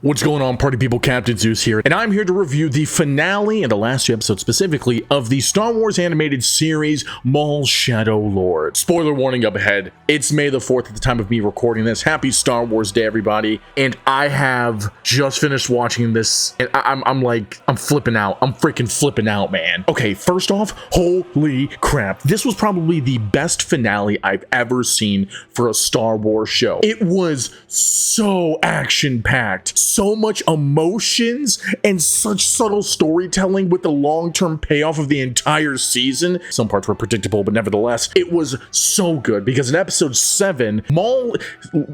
What's going on, party people? Captain Zeus here, and I'm here to review the finale and the last two episodes specifically of the Star Wars animated series Maul Shadow Lord. Spoiler warning up ahead. It's May the 4th at the time of me recording this. Happy Star Wars Day, everybody. And I have just finished watching this, and I'm flipping out. I'm freaking flipping out, man. Okay, first off, holy crap. This was probably the best finale I've ever seen for a Star Wars show. It was so action-packed. So much emotions and such subtle storytelling with the long-term payoff of the entire season. Some parts were predictable, but nevertheless, it was so good because in episode 7, Maul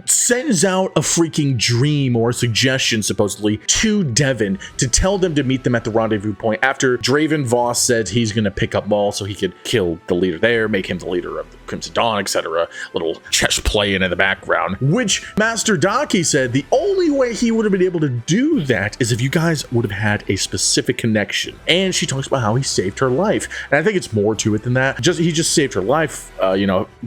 sends out a freaking dream or a suggestion, supposedly, to Devin to tell them to meet them at the rendezvous point after Draven Voss said he's going to pick up Maul so he could kill the leader there, make him the leader of the Crimson Dawn, etc. Little chess playing in the background, which Master Daki said the only way he would have been able to do that is if you guys would have had a specific connection. And she talks about how he saved her life, and I think it's more to it than that. He just saved her life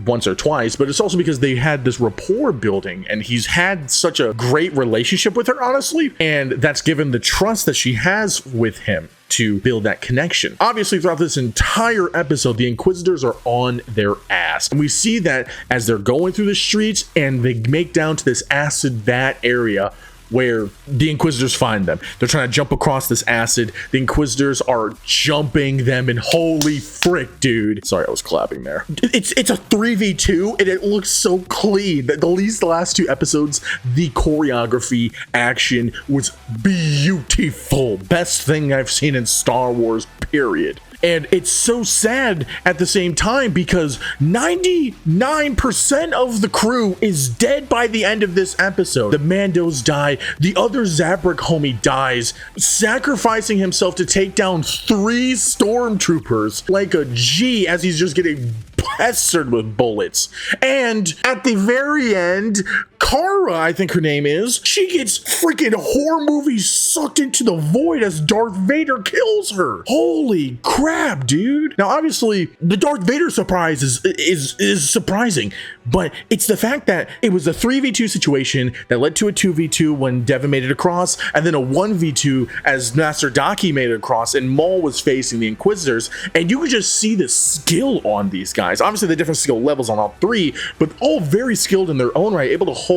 once or twice, but it's also because they had this rapport building and he's had such a great relationship with her, honestly, and that's given the trust that she has with him to build that connection. Obviously, throughout this entire episode, the Inquisitors are on their ass. And we see that as they're going through the streets and they make down to this acid vat area where the Inquisitors find them. They're trying to jump across this acid. The Inquisitors are jumping them, and holy frick, dude. Sorry, I was clapping there. It's a 3v2, and it looks so clean. At least the last two episodes, the choreography, action was beautiful. Best thing I've seen in Star Wars, period. And it's so sad at the same time because 99% of the crew is dead by the end of this episode. The Mandos die. The other Zabrak homie dies, sacrificing himself to take down 3 stormtroopers like a G as he's just getting pestered with bullets. And at the very end, Kara, I think her name is, she gets freaking horror movie sucked into the void as Darth Vader kills her. Holy crap, dude. Now, obviously, the Darth Vader surprise is surprising, but it's the fact that it was a 3v2 situation that led to a 2v2 when Devin made it across, and then a 1v2 as Master Daki made it across, and Maul was facing the Inquisitors, and you could just see the skill on these guys. Obviously, the different skill levels on all 3, but all very skilled in their own right, able to hold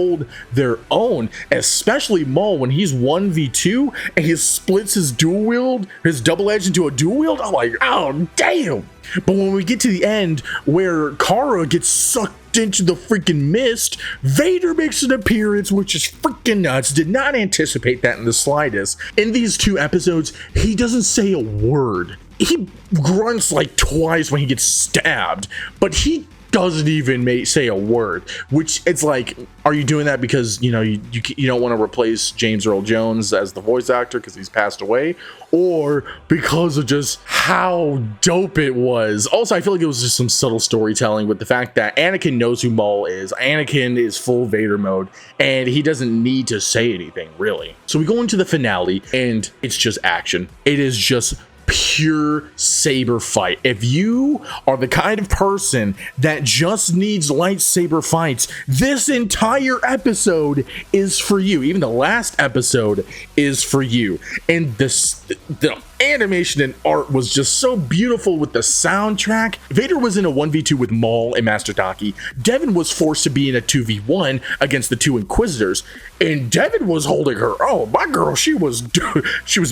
their own, especially Maul when he's 1v2 and he splits his dual wield, his double edge into a dual wield. I'm like, oh, damn. But when we get to the end where Kara gets sucked into the freaking mist, Vader makes an appearance, which is freaking nuts. Did not anticipate that in the slightest. In these 2 episodes, he doesn't say a word. He grunts like twice when he gets stabbed, but he doesn't even say a word, which it's like, are you doing that because you don't want to replace James Earl Jones as the voice actor because he's passed away, or because of just how dope it was? Also, I feel like it was just some subtle storytelling with the fact that Anakin knows who Maul is. Anakin is full Vader mode, and he doesn't need to say anything, really. So we go into the finale, and it's just action. It is just pure saber fight. If you are the kind of person that just needs lightsaber fights, this entire episode is for you. Even the last episode is for you. And the animation and art was just so beautiful with the soundtrack. Vader was in a 1v2 with Maul and Master Daki. Devin was forced to be in a 2v1 against the 2 Inquisitors, and Devin was holding her. Oh, my girl, she was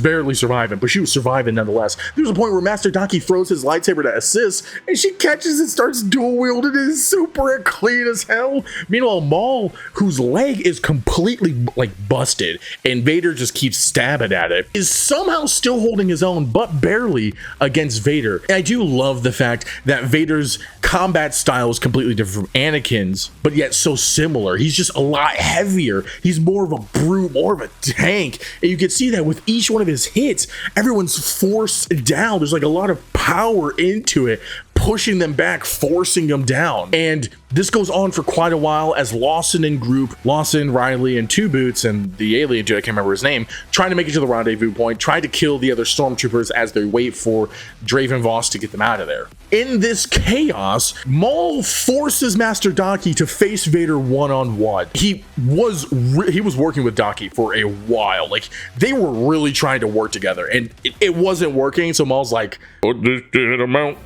barely surviving, but she was surviving nonetheless. There's a point where Master Daki throws his lightsaber to assist, and she catches and starts dual wielding it. Is super clean as hell. Meanwhile, Maul, whose leg is completely busted, and Vader just keeps stabbing at it, is somehow still holding his own, but barely, against Vader. And I do love the fact that Vader's combat style is completely different from Anakin's, but yet so similar. He's just a lot heavier. He's more of a brute, more of a tank. And you can see that with each one of his hits, everyone's forced down. There's like a lot of power into it. pushing them back, forcing them down. And this goes on for quite a while as Lawson and group, Lawson, Riley, and Two Boots, and the alien dude, I can't remember his name, trying to make it to the rendezvous point, trying to kill the other stormtroopers as they wait for Draven Voss to get them out of there. In this chaos, Maul forces Master Daki to face Vader one-on-one. He was working with Daki for a while. Like, they were really trying to work together, and it wasn't working, so Maul's like, put this shit out.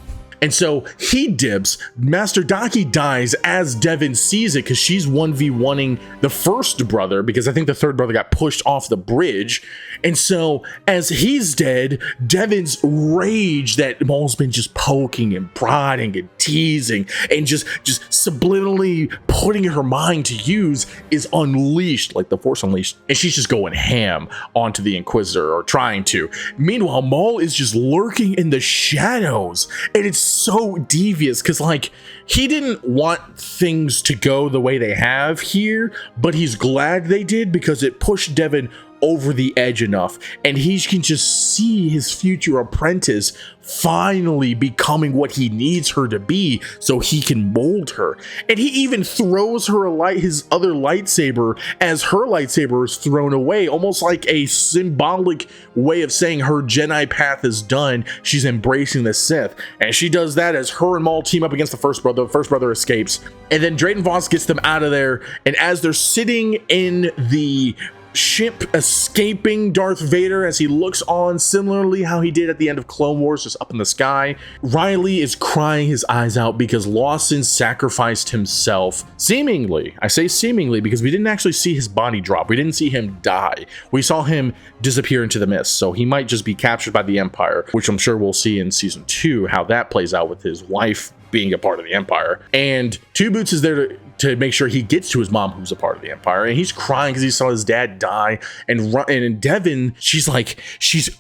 And so he dips. Master Daki dies as Devin sees it because she's 1v1ing the first brother, because I think the third brother got pushed off the bridge. And so as he's dead, Devin's rage that Maul's been just poking and prodding and teasing and just subliminally putting in her mind to use is unleashed, like the Force Unleashed. And she's just going ham onto the Inquisitor, or trying to. Meanwhile, Maul is just lurking in the shadows. And it's so devious because, like, he didn't want things to go the way they have here, but he's glad they did because it pushed Devin over the edge enough, and he can just see his future apprentice finally becoming what he needs her to be so he can mold her. And he even throws her his other lightsaber as her lightsaber is thrown away, almost like a symbolic way of saying her Jedi path is done. She's embracing the Sith, and she does that as her and Maul team up against the first brother. The first brother escapes, and then Drayton Voss gets them out of there. And as they're sitting in the ship escaping Darth Vader, as he looks on similarly how he did at the end of Clone Wars, just up in the sky, Riley is crying his eyes out because Lawson sacrificed himself, seemingly. I say seemingly because we didn't actually see his body drop. We didn't see him die. We saw him disappear into the mist, so he might just be captured by the Empire, which I'm sure we'll see in season 2 how that plays out with his wife being a part of the Empire. And Two Boots is there to make sure he gets to his mom, who's a part of the Empire, and he's crying because he saw his dad die. And Devin, she's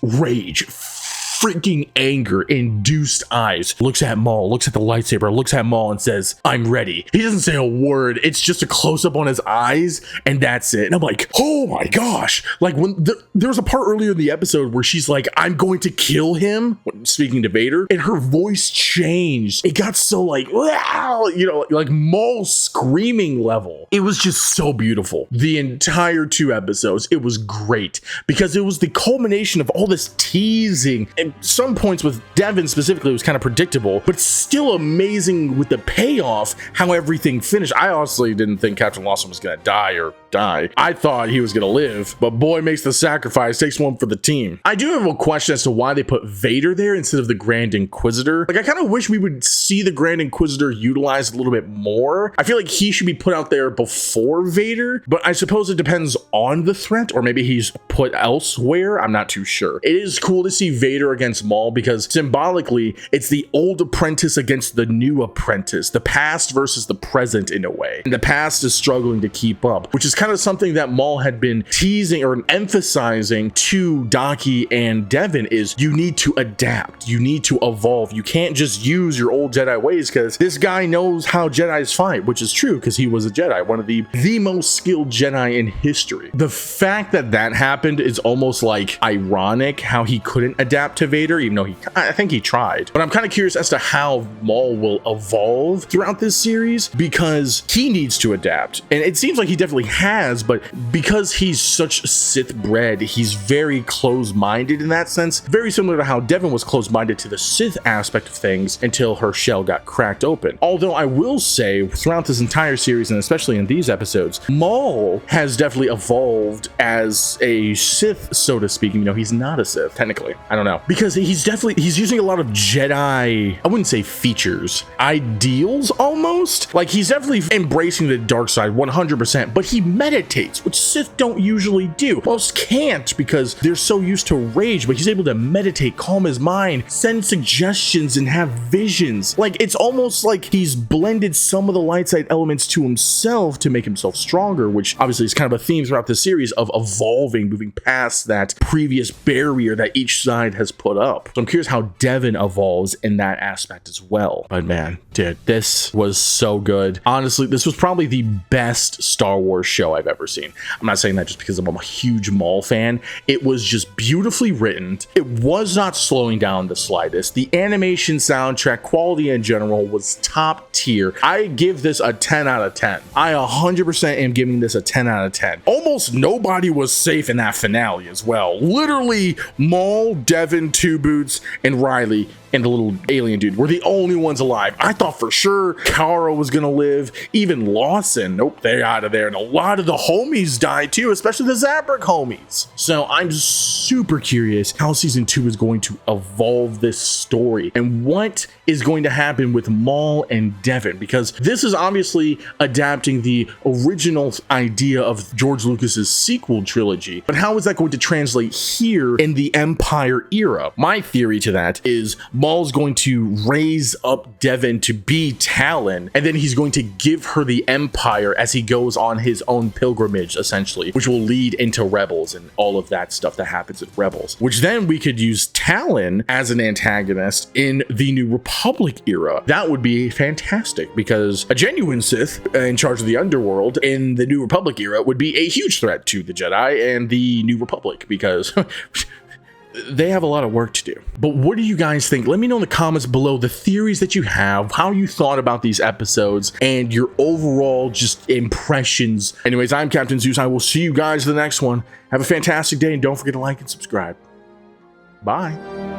rage, freaking anger induced eyes, looks at Maul, looks at the lightsaber, looks at Maul and says, "I'm ready." He doesn't say a word. It's just a close-up on his eyes, and that's it. And I'm like, oh my gosh. Like, when there was a part earlier in the episode where she's like, "I'm going to kill him," speaking to Vader, and her voice changed. It got so like, wow, you know, like Maul screaming level. It was just so beautiful. The entire 2 episodes, it was great because it was the culmination of all this teasing, and some points with Devin specifically was kind of predictable, but still amazing with the payoff, how everything finished. I honestly didn't think Captain Lawson was going to die. I thought he was going to live, but boy makes the sacrifice, takes one for the team. I do have a question as to why they put Vader there instead of the Grand Inquisitor. Like, I kind of wish we would see the Grand Inquisitor utilized a little bit more. I feel like he should be put out there before Vader, but I suppose it depends on the threat, or maybe he's put elsewhere. I'm not too sure. It is cool to see Vader against Maul because symbolically, it's the old apprentice against the new apprentice, the past versus the present in a way. And the past is struggling to keep up, which is kind of something that Maul had been teasing or emphasizing to Daki and Devin, is you need to adapt, you need to evolve. You can't just use your old Jedi ways because this guy knows how Jedis fight, which is true because he was a Jedi, one of the most skilled Jedi in history. The fact that that happened is almost like ironic, how he couldn't adapt to Vader, even though I think he tried. But I'm kind of curious as to how Maul will evolve throughout this series because he needs to adapt, and it seems like he definitely has, but because he's such Sith bred, he's very close-minded in that sense, very similar to how Devin was close-minded to the Sith aspect of things until her shell got cracked open. Although I will say throughout this entire series, and especially in these episodes, Maul has definitely evolved as a Sith, so to speak. You know, he's not a Sith technically, I don't know, because he's using a lot of Jedi, I wouldn't say features, ideals almost. Like, he's definitely embracing the dark side 100%, but he meditates, which Sith don't usually do. Most can't because they're so used to rage, but he's able to meditate, calm his mind, send suggestions, and have visions. Like, it's almost like he's blended some of the light side elements to himself to make himself stronger, which obviously is kind of a theme throughout the series of evolving, moving past that previous barrier that each side has put up. So I'm curious how Devin evolves in that aspect as well. But man, Dude, this was so good. Honestly, this was probably the best Star Wars show I've ever seen. I'm not saying that just because I'm a huge Maul fan. It was just beautifully written. It was not slowing down the slightest. The animation, soundtrack, quality in general was top tier. I give this a 10 out of 10. I 100% am giving this a 10 out of 10. Almost nobody was safe in that finale as well. Literally, Maul, Devin, Two Boots, and Riley and the little alien dude were the only ones alive. I thought for sure Kara was gonna live. Even Lawson, nope, they're out of there. And a lot of the homies died too, especially the Zabrak homies. So I'm super curious how season 2 is going to evolve this story and what is going to happen with Maul and Devin, because this is obviously adapting the original idea of George Lucas's sequel trilogy. But how is that going to translate here in the Empire era? My theory to that is Maul's going to raise up Devin to be Talon, and then he's going to give her the Empire as he goes on his own pilgrimage, essentially, which will lead into Rebels and all of that stuff that happens in Rebels, which then we could use Talon as an antagonist in the New Republic era. That would be fantastic, because a genuine Sith in charge of the underworld in the New Republic era would be a huge threat to the Jedi and the New Republic, because they have a lot of work to do. But what do you guys think? Let me know in the comments below the theories that you have, how you thought about these episodes, and your overall just impressions. Anyways, I'm Captain Zeus. I will see you guys in the next one. Have a fantastic day, and don't forget to like and subscribe. Bye.